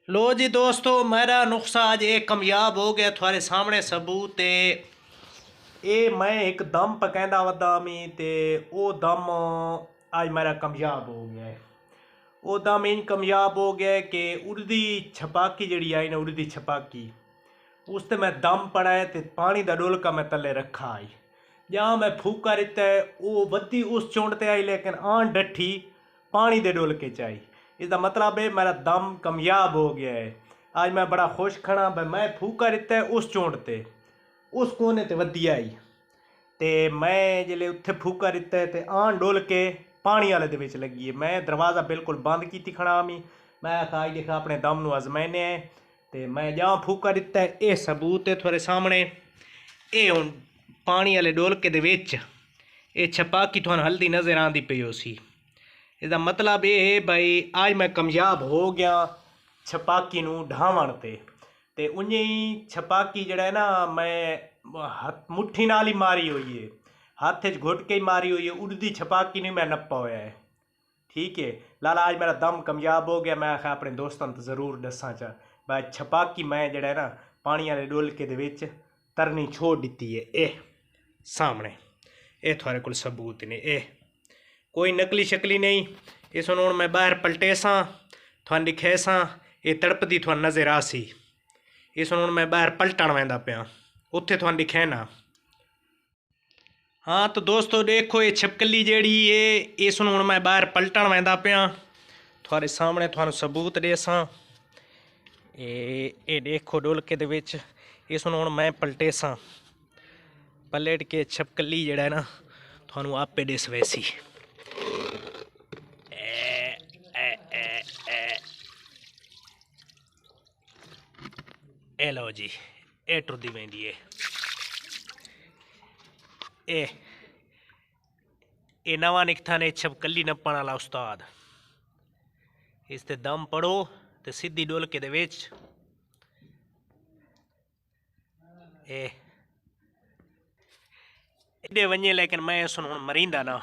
लो जी दोस्तों, मेरा नुस्खा आज एक कामयाब हो गया। थोड़े सामने सबूत है। ये मैं एक दम पकैंदा वदा मी ते वो दम आज मेरा कामयाब हो गया है। वो दम इन कामयाब हो गया है कि उड़दी छपाकी जड़ी आई ना, उड़दी छपाकी उस ते मैं दम पड़ा है ते पानी दा डोलका मैं तले रखा आई। जहाँ मैं फूका रिता है वो बत्ती उस चोंड ते आई, लेकिन आन डठी पानी दे डोलके च आई। इसका मतलब है मेरा दम कामयाब हो गया है। आज मैं बड़ा खुश खड़ा भाई, मैं फूका रिता है उस चोंड ते उस कोने ते वधी आई ते मैं जिले उत्थे फूका रिता है ते आन डोल के पानी वाले दे विच लगी है। मैं दरवाज़ा बिल्कुल बंद की खड़ा मी। मैं आखा आई देखा अपने दम नू आजमाने है ते मैं जहाँ फूका दिता है ये सबूत है थोड़े सामने। ये हुण पानी वाले डोलके दे विच ये छपाकी तुहानू हल्दी नज़र आंदी पई होसी। इसका मतलब ये है भाई आज मैं कामयाब हो गया छपाकी नू ढावण ते उंजे ही छपाकी जड़ा है ना, मैं मुट्ठी नाल ही मारी हुई है, हाथ च घुट के ही मारी हुई है। उड़दी छपाकी नहीं मैं नप्पा होया है। ठीक है लाला, आज मेरा दम कामयाब हो गया। मैं आखा अपने दोस्तों तो जरूर दसा चा भाई छपाकी मैं जड़ा है ना पानी वाले डोलके दे विच तरनी छोड़ दी है। ए सामने ये थोड़े को सबूत ने, ए कोई नकली शकली नहीं। इस हूँ मैं बाहर पलटे सा थोन दिखे सा ये तड़पदी थोन नज़र आ सी। इस हूँ मैं बाहर पलटन वैंदा पिया उत्थे थोन दिखे ना। हाँ तो दोस्तों देखो ये छिपकली जेड़ी है इस हूँ मैं बाहर पलटन वैंदा पिया थोड़े सामने थानू सबूत दे सा। ये देखो डोलके दे विच इस हूँ मैं पलटे सा पलट के छिपकली जड़ा है ना थानू आपे दिस वैसी। ए लो जी ए टुरदी वेंदी है। ए नवा निकथा ने छपकली नप्पण वाला उस्ताद। इस ते दम पड़ो ते सीधी डोलके दे विच एडे वने, लेकिन मैं इस हुण मरींदा ना।